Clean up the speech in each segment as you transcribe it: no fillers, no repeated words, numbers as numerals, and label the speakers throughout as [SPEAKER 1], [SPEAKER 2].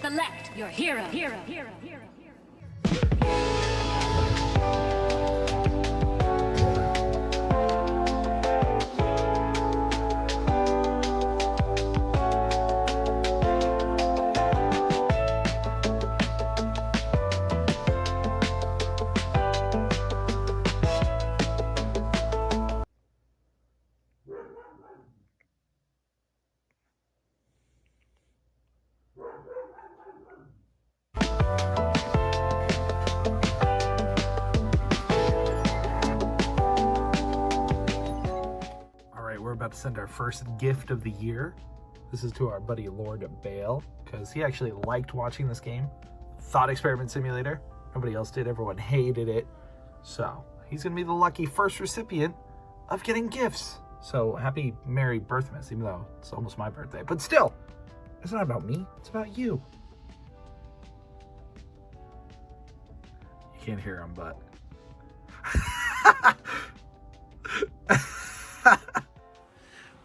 [SPEAKER 1] Select your hero.
[SPEAKER 2] We're about to send our first gift of the year. This is to our buddy Lord Bale, because he actually liked watching this game. Thought Experiment Simulator. Nobody else did. Everyone hated it. So he's going to be the lucky first recipient of getting gifts. So happy Merry Birthmas, even though it's almost my birthday. But still, it's not about me. It's about you. You can't hear him, but...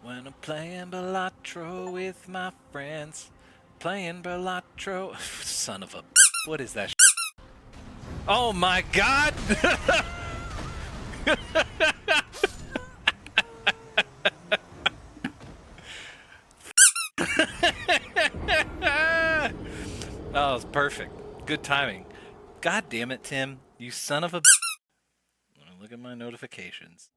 [SPEAKER 3] When I'm playing Balatro with my friends, playing Balatro. Son of a... What is that? Oh my god! Oh, it's perfect. Good timing. God damn it, Tim. You son of a... Look at my notifications.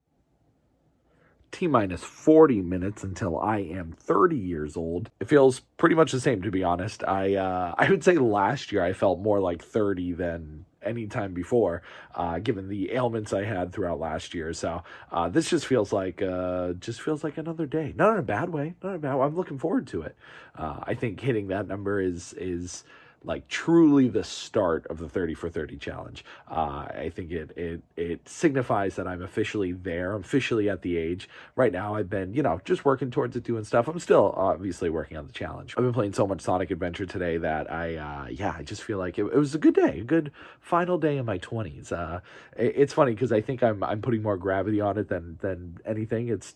[SPEAKER 2] T-minus 40 minutes until I am 30 years old. It feels pretty much the same, to be honest. I would say last year I felt more like 30 than any time before, given the ailments I had throughout last year. So this just feels like another day. Not in a bad way. Not in a bad way. I'm looking forward to it. I think hitting that number is like truly the start of the 30 for 30 challenge. I think it signifies that I'm officially there. I'm officially at the age. Right now I've been, just working towards it, doing stuff. I'm still obviously working on the challenge. I've been playing so much Sonic Adventure today that I just feel like it was a good day, a good final day in my 20s. It's funny because I think I'm putting more gravity on it than anything. It's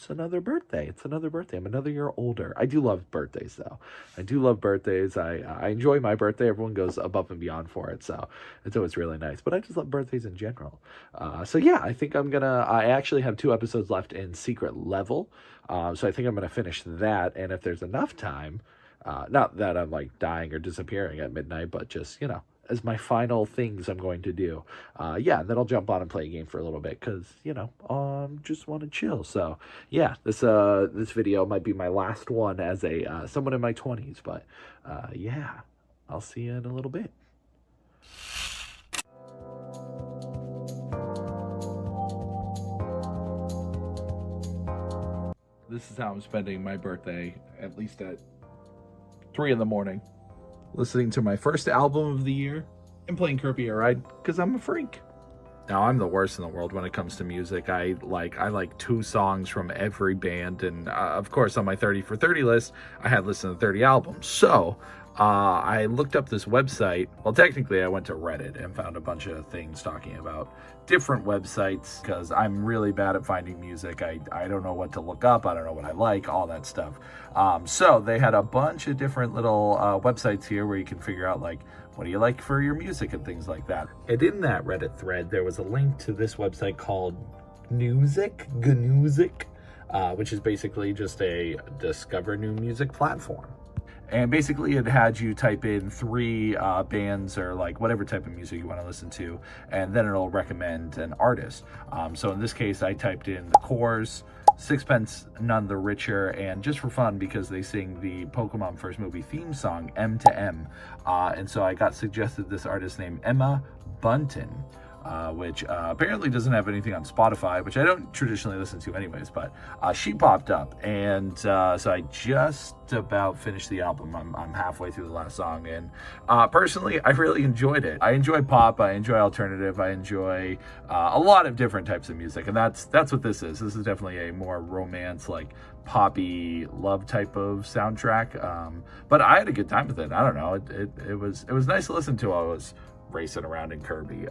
[SPEAKER 2] another birthday. It's another birthday. I'm another year older. I do love birthdays though. I do love birthdays. I enjoy my birthday. Everyone goes above and beyond for it, so it's always really nice. But I just love birthdays in general. So yeah, I think I actually have 2 episodes left in Secret Level, so I think I'm gonna finish that. And if there's enough time, not that I'm like dying or disappearing at midnight, but just as my final things I'm going to do, then I'll jump on and play a game for a little bit because just want to chill. So yeah, this video might be my last one as a someone in my 20s, but yeah, I'll see you in a little bit. This is how I'm spending my birthday, at least at 3 in the morning. Listening to my first album of the year and playing Kirby Air Ride because I'm a freak. Now, I'm the worst in the world when it comes to music. I like 2 songs from every band, and of course on my 30 for 30 list I had listened to 30 albums. So I looked up this website. Well, technically I went to Reddit and found a bunch of things talking about different websites because I'm really bad at finding music. I don't know what to look up. I don't know what I like, all that stuff. So they had a bunch of different little websites here where you can figure out like, what do you like for your music and things like that. And in that Reddit thread, there was a link to this website called Gnusic, which is basically just a discover new music platform. And basically it had you type in 3 bands or like whatever type of music you want to listen to, and then it'll recommend an artist. So in this case, I typed in The Corrs, Sixpence None the Richer, and just for fun, because they sing the Pokemon first movie theme song, M to M. And so I got suggested this artist named Emma Bunton, which apparently doesn't have anything on Spotify, which I don't traditionally listen to anyways, but she popped up, and so I just about finished the album. I'm halfway through the last song, and personally, I really enjoyed it. I enjoy pop, I enjoy alternative, I enjoy a lot of different types of music, and that's what this is. This is definitely a more romance, like poppy love type of soundtrack, but I had a good time with it. I don't know, it was nice to listen to while I was racing around in Kirby.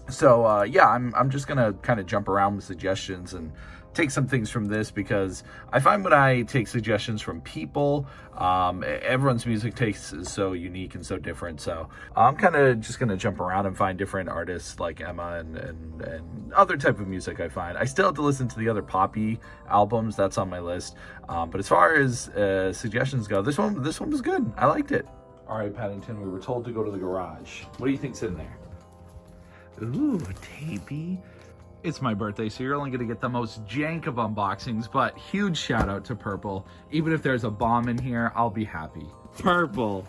[SPEAKER 2] So yeah, I'm just gonna kind of jump around with suggestions and take some things from this, because I find when I take suggestions from people, everyone's music taste is so unique and so different. So I'm kind of just gonna jump around and find different artists like Emma and other type of music I find. I still have to listen to the other poppy albums that's on my list, but as far as suggestions go, this one was good. I liked it. All right, Paddington, we were told to go to the garage. What do you think's in there? Ooh, tapey. It's my birthday, so you're only going to get the most jank of unboxings, but huge shout out to Purple. Even if there's a bomb in here, I'll be happy. Purple.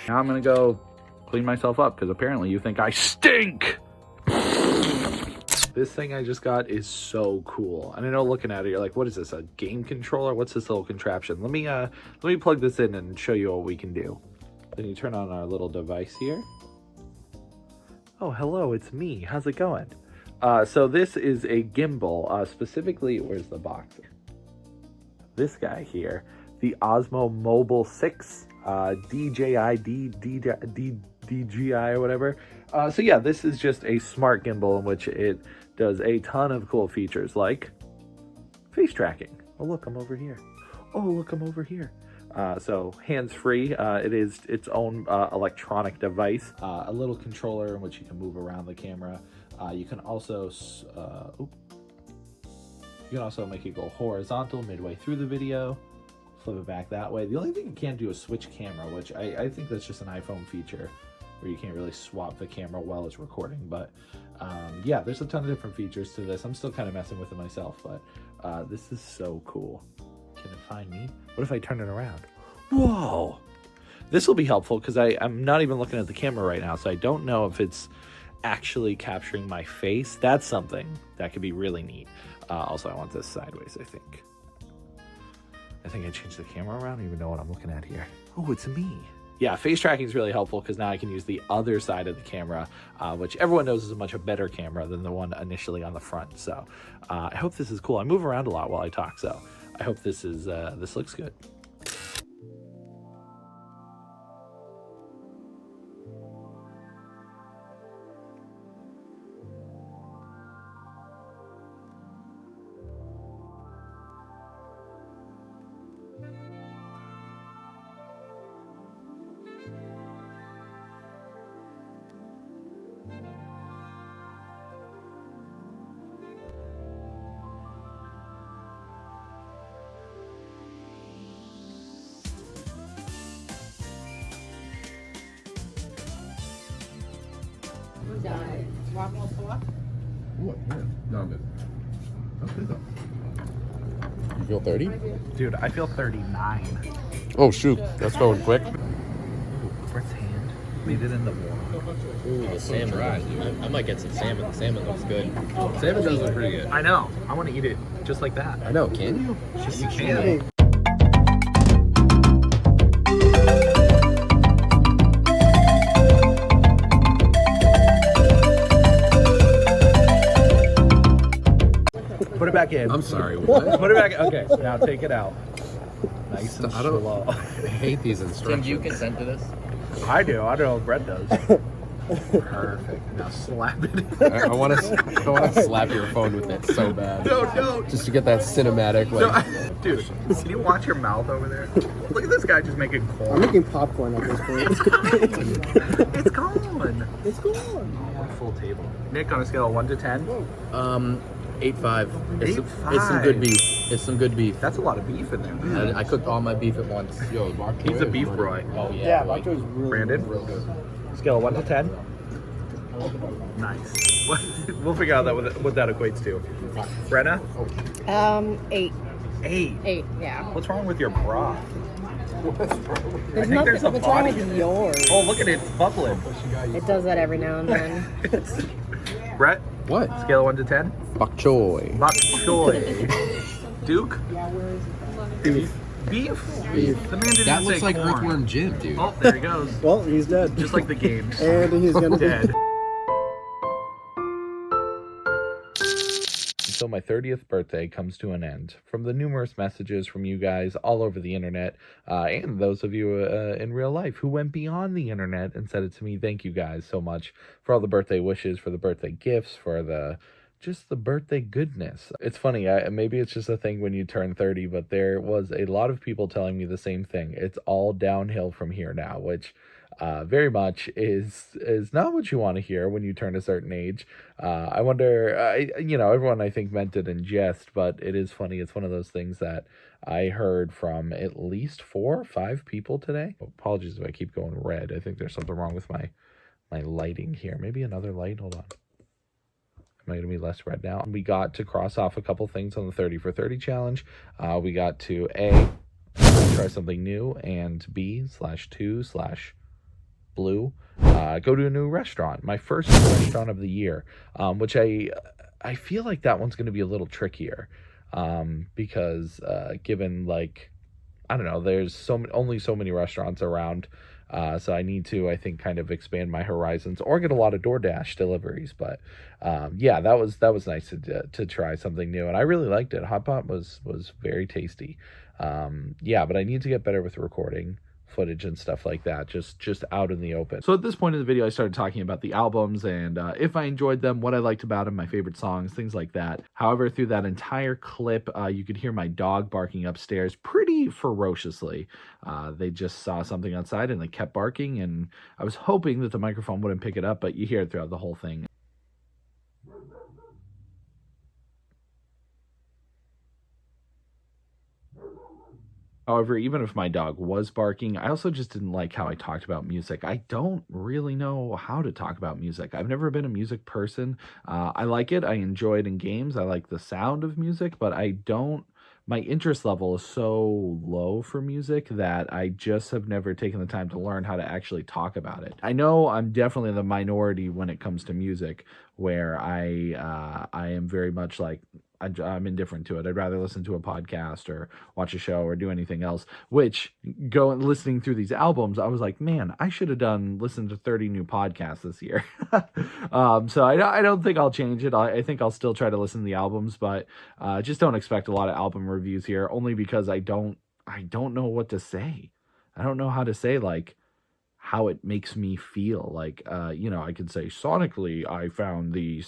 [SPEAKER 2] Now I'm going to go clean myself up, because apparently you think I stink. This thing I just got is so cool. And I know looking at it, you're like, what is this, a game controller? What's this little contraption? Let me plug this in and show you what we can do. Then you turn on our little device here. Oh, hello, it's me. How's it going? So this is a gimbal, specifically, where's the box? This guy here, the Osmo Mobile 6, DJI or whatever. So yeah, this is just a smart gimbal in which it does a ton of cool features like face tracking. Oh, look, I'm over here. Oh, look, I'm over here. So hands-free, it is its own electronic device, a little controller in which you can move around the camera. You can also make it go horizontal midway through the video, flip it back that way. The only thing you can't do is switch camera, which I think that's just an iPhone feature where you can't really swap the camera while it's recording. But yeah, there's a ton of different features to this. I'm still kind of messing with it myself, but this is so cool. Can it find me? What if I turn it around? Whoa! This will be helpful because I'm not even looking at the camera right now, so I don't know if it's actually capturing my face. That's something that could be really neat. Also, I want this sideways, I think. I changed the camera around. I don't even know what I'm looking at here. Oh, it's me. Yeah, face tracking is really helpful because now I can use the other side of the camera, which everyone knows is a much better camera than the one initially on the front. So I hope this is cool. I move around a lot while I talk, so I hope this looks good.
[SPEAKER 1] What? Yeah. No, I'm good. That's good though. You feel 30?
[SPEAKER 2] Dude, I feel 39.
[SPEAKER 1] Oh shoot, that's going quick.
[SPEAKER 2] Brett's hand made it in the water.
[SPEAKER 4] Ooh, the salmon. I might get some salmon. The salmon looks good.
[SPEAKER 1] Salmon does look pretty good.
[SPEAKER 2] I know. I want to eat it just like that.
[SPEAKER 1] I know. Can you?
[SPEAKER 2] You can. Put it back in.
[SPEAKER 1] I'm sorry. What?
[SPEAKER 2] Put it back. Okay, now take it out. Nice and slow.
[SPEAKER 1] I hate these instructions.
[SPEAKER 4] Tim, do you consent to this?
[SPEAKER 2] I do. I don't know if Brett does. Perfect. Now slap it.
[SPEAKER 1] I want to slap your phone with it so bad.
[SPEAKER 2] No.
[SPEAKER 1] Just to get that cinematic, like.
[SPEAKER 2] Dude, can you watch your mouth over there? Look at this guy just making corn.
[SPEAKER 5] I'm making popcorn at this point.
[SPEAKER 2] It's gone.
[SPEAKER 5] It's gone.
[SPEAKER 2] Full table. Nick, on a scale of 1 to 10?
[SPEAKER 4] 8.5.
[SPEAKER 2] 8.5.
[SPEAKER 4] It's some good beef. It's some good beef.
[SPEAKER 2] That's a lot of beef in there.
[SPEAKER 4] I cooked all my beef at once.
[SPEAKER 1] Yo,
[SPEAKER 2] He's a beef boy.
[SPEAKER 4] Oh yeah.
[SPEAKER 5] Yeah, Bacho is really
[SPEAKER 2] Brandon?
[SPEAKER 5] real good.
[SPEAKER 2] Scale of 1 to 10? Nice. We'll figure out what that equates to. Brenna?
[SPEAKER 6] 8.
[SPEAKER 2] 8.
[SPEAKER 6] 8, yeah.
[SPEAKER 2] What's wrong with your broth?
[SPEAKER 6] There's
[SPEAKER 2] think there's a
[SPEAKER 6] what's wrong
[SPEAKER 2] body
[SPEAKER 6] with
[SPEAKER 2] in
[SPEAKER 6] yours?
[SPEAKER 2] Oh, look at it. It's bubbling.
[SPEAKER 6] It does that every now and then.
[SPEAKER 2] Brett?
[SPEAKER 1] What?
[SPEAKER 2] Scale of 1 to 10?
[SPEAKER 1] Bok choy.
[SPEAKER 2] Bok choy. Duke?
[SPEAKER 5] Beef.
[SPEAKER 2] Beef?
[SPEAKER 1] Beef.
[SPEAKER 2] The man didn't
[SPEAKER 1] That
[SPEAKER 2] say
[SPEAKER 1] looks like
[SPEAKER 2] corn.
[SPEAKER 1] Earthworm Jim, dude.
[SPEAKER 2] Oh, there he goes.
[SPEAKER 5] Well, he's dead.
[SPEAKER 2] Just like the games.
[SPEAKER 5] And he's gonna be
[SPEAKER 2] Dead. so my 30th birthday comes to an end. From the numerous messages from you guys all over the internet, and those of you in real life who went beyond the internet and said it to me, thank you guys so much for all the birthday wishes, for the birthday gifts, for just the birthday goodness. It's funny, maybe it's just a thing when you turn 30, but there was a lot of people telling me the same thing. It's all downhill from here now, which very much is not what you want to hear when you turn a certain age. I wonder, everyone I think meant it in jest, but it is funny. It's one of those things that I heard from at least 4 or 5 people today. Apologies if I keep going red. I think there's something wrong with my lighting here. Maybe another light. Hold on. Am I going to be less red now? We got to cross off a couple things on the 30 for 30 challenge. We got to A, try something new, and B/2/blue, go to a new restaurant. My first restaurant of the year, which I feel like that one's going to be a little trickier, because given, like, I don't know, there's only so many restaurants around, so I need to, I think, kind of expand my horizons or get a lot of DoorDash deliveries. But yeah, that was nice to try something new, and I really liked it. HOTPOT was very tasty. Yeah, but I need to get better with recording footage and stuff like that, just out in the open. So at this point in the video, I started talking about the albums and if I enjoyed them, what I liked about them, my favorite songs, things like that. However, through that entire clip, you could hear my dog barking upstairs pretty ferociously. They just saw something outside and they kept barking, and I was hoping that the microphone wouldn't pick it up, but you hear it throughout the whole thing. However, even if my dog was barking, I also just didn't like how I talked about music. I don't really know how to talk about music. I've never been a music person. I like it. I enjoy it in games. I like the sound of music, but my interest level is so low for music that I just have never taken the time to learn how to actually talk about it. I know I'm definitely the minority when it comes to music, where I am very much like, I'm indifferent to it. I'd rather listen to a podcast or watch a show or do anything else, which listening through these albums, I was like, man, I should have listened to 30 new podcasts this year. So I don't think I'll change it. I think I'll still try to listen to the albums, but just don't expect a lot of album reviews here, only because I don't know what to say. I don't know how to say, like, how it makes me feel. Like, I could say sonically, I found the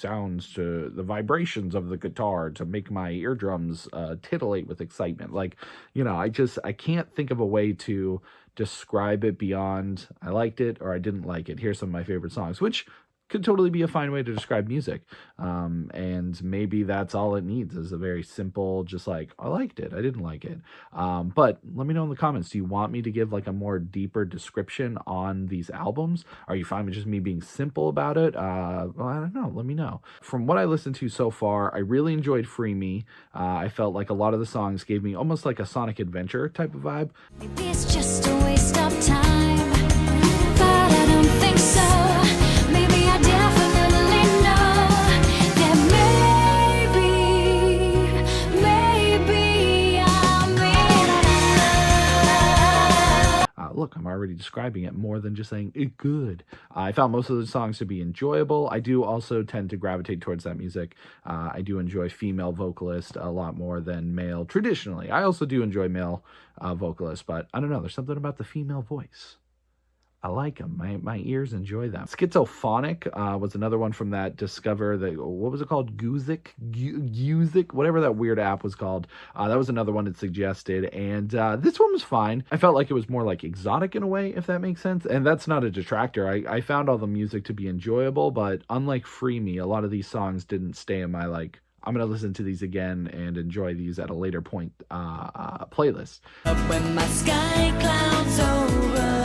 [SPEAKER 2] vibrations of the guitar to make my eardrums titillate with excitement. Like, I can't think of a way to describe it beyond I liked it or I didn't like it. Here's some of my favorite songs, which could totally be a fine way to describe music. And maybe that's all it needs, is a very simple, just like, I liked it, I didn't like it. But let me know in the comments, do you want me to give like a more deeper description on these albums? Are you fine with just me being simple about it? Well, I don't know, let me know. From what I listened to so far, I really enjoyed Free Me. I felt like a lot of the songs gave me almost like a Sonic Adventure type of vibe.
[SPEAKER 7] Maybe it's just a waste of time, but I don't think so. Maybe I definitely know that maybe I'm in.
[SPEAKER 2] Look, I'm already describing it more than just saying it good. I found most of the songs to be enjoyable. I do also tend to gravitate towards that music. I do enjoy female vocalists a lot more than male traditionally. I also do enjoy male vocalists, but I don't know, there's something about the female voice. I like them. My ears enjoy them. Schizophonic was another one from that Discover, what was it called? Guzik, whatever that weird app was called. That was another one it suggested. And this one was fine. I felt like it was more like exotic in a way, if that makes sense. And that's not a detractor. I found all the music to be enjoyable, but unlike Free Me, a lot of these songs didn't stay in my, like, I'm going to listen to these again and enjoy these at a later point playlist.
[SPEAKER 7] When my sky clouds over,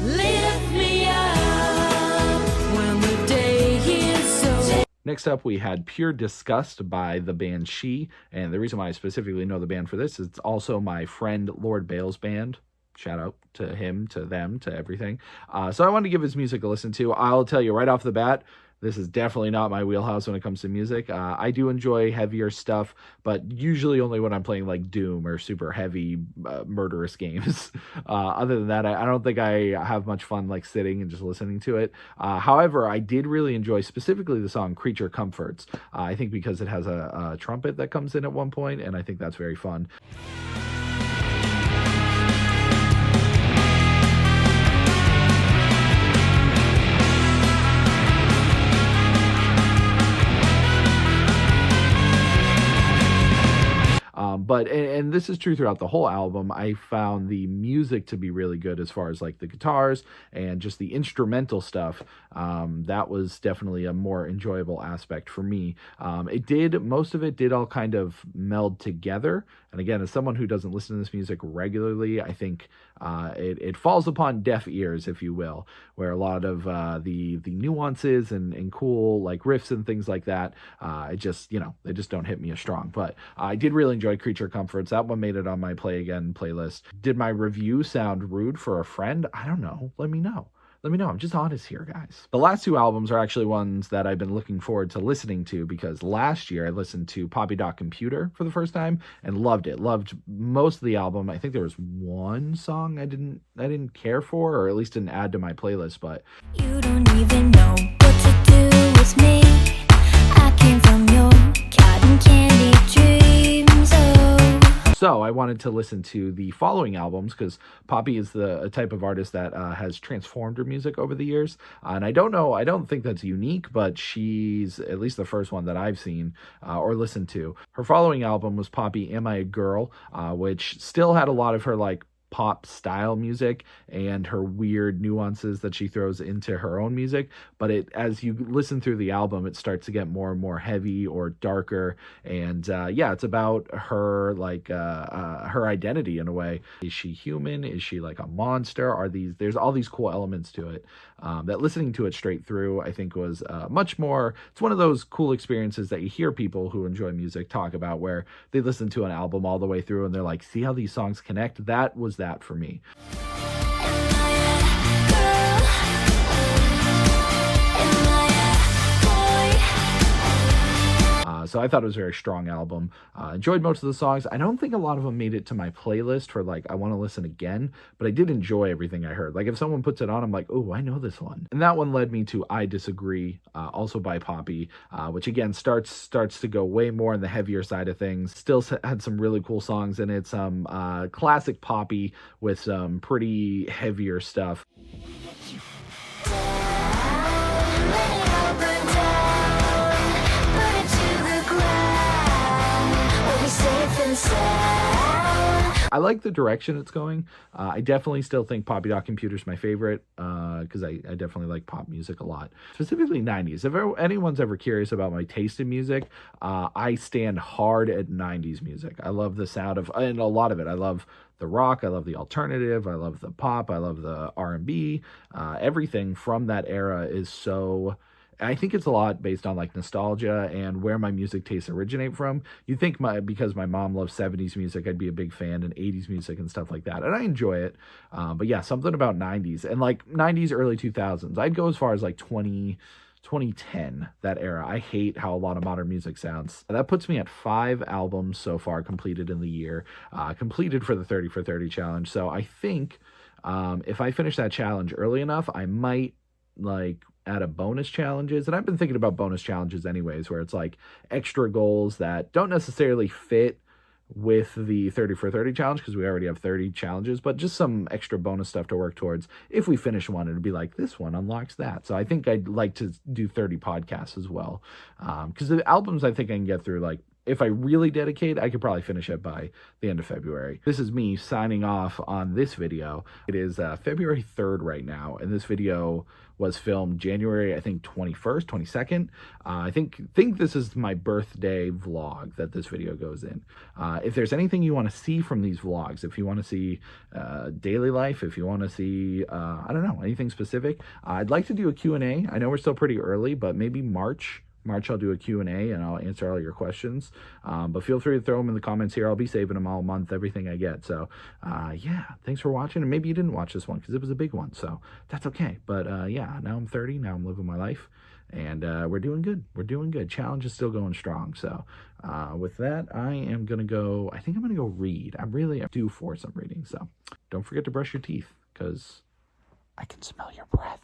[SPEAKER 7] lift me up when the day is over.
[SPEAKER 2] Next up, we had Pure Disgust by the band She, and the reason why I specifically know the band for this is it's also my friend Lord Bale's band. Shout out to him, to them, to everything. So I wanted to give his music a listen to. I'll tell you right off the bat, This is definitely not my wheelhouse when it comes to music. I do enjoy heavier stuff, but usually only when I'm playing like Doom or super heavy murderous games. Other than that, I don't think I have much fun like sitting and just listening to it. However, I did really enjoy specifically the song Creature Comforts. I think because it has a trumpet that comes in at one point, and I think that's very fun. But this is true throughout the whole album. I found the music to be really good as far as like the guitars and just the instrumental stuff. That was definitely a more enjoyable aspect for me. Most of it did all kind of meld together. And again, as someone who doesn't listen to this music regularly, I think it falls upon deaf ears, if you will, where a lot of the nuances and cool like riffs and things like that, they just don't hit me as strong. But I did really enjoy Creature Comforts. That one made it on my Play Again playlist. Did my review sound rude for a friend? I don't know. Let me know. I'm just honest here, guys. The last two albums are actually ones that I've been looking forward to listening to, because last year I listened to Poppy Computer for the first time and loved it. Loved most of the album. I think there was one song I didn't care for, or at least didn't add to my playlist, but
[SPEAKER 7] You don't even know what to do with me. I came from your cotton candy dreams. Oh.
[SPEAKER 2] So I wanted to listen to the following albums, because Poppy is a type of artist that has transformed her music over the years. And I don't think that's unique, but she's at least the first one that I've seen or listened to. Her following album was Poppy Am I a Girl, which still had a lot of her like pop style music and her weird nuances that she throws into her own music, but as you listen through the album, it starts to get more and more heavy or darker, and it's about her like her identity in a way. Is she human? Is she like a monster? There's all these cool elements to it that listening to it straight through, I think, was much more. It's one of those cool experiences that you hear people who enjoy music talk about, where they listen to an album all the way through and they're like, see how these songs connect? That was that for me. So I thought it was a very strong album. Enjoyed most of the songs. I don't think a lot of them made it to my playlist for like, I want to listen again, but I did enjoy everything I heard. Like if someone puts it on, I'm like, oh, I know this one. And that one led me to I Disagree, also by Poppy, which again starts to go way more on the heavier side of things. Still had some really cool songs in it, some classic Poppy with some pretty heavier stuff. I like the direction it's going. I definitely still think Poppy Computer is my favorite, because I definitely like pop music a lot, specifically 90s. If anyone's ever curious about my taste in music, I stand hard at 90s music. I love the sound of, and a lot of it. I love the rock, I love the alternative, I love the pop, I love the R&B. Everything from that era is so... I think it's a lot based on like nostalgia and where my music tastes originate from. You'd think because my mom loves 70s music, I'd be a big fan, and 80s music and stuff like that. And I enjoy it. But yeah, something about 90s and like 90s, early 2000s. I'd go as far as like 2010, that era. I hate how a lot of modern music sounds. That puts me at 5 albums so far completed in the year, completed for the 30 for 30 challenge. So I think if I finish that challenge early enough, I might like add a bonus challenges. And I've been thinking about bonus challenges anyways, where it's like extra goals that don't necessarily fit with the 30 for 30 challenge, because we already have 30 challenges, but just some extra bonus stuff to work towards. If we finish one, it'd be like, this one unlocks that. So I think I'd like to do 30 podcasts as well, because the albums I think I can get through, like if I really dedicate, I could probably finish it by the end of February. This is me signing off on this video. It is February 3rd right now, and this video was filmed January, I think 21st, 22nd. I think this is my birthday vlog that this video goes in. If there's anything you want to see from these vlogs, if you want to see daily life, if you want to see, I don't know, anything specific, I'd like to do a Q&A. I know we're still pretty early, but maybe March I'll do a Q&A and I'll answer all your questions. But feel free to throw them in the comments here. I'll be saving them all month, everything I get. So yeah, thanks for watching. And maybe you didn't watch this one because it was a big one, so that's okay. But yeah, now I'm 30. Now I'm living my life. And we're doing good. We're doing good. Challenge is still going strong. So with that, I am going to go, I think I'm going to go read. I'm due for some reading. So don't forget to brush your teeth because I can smell your breath.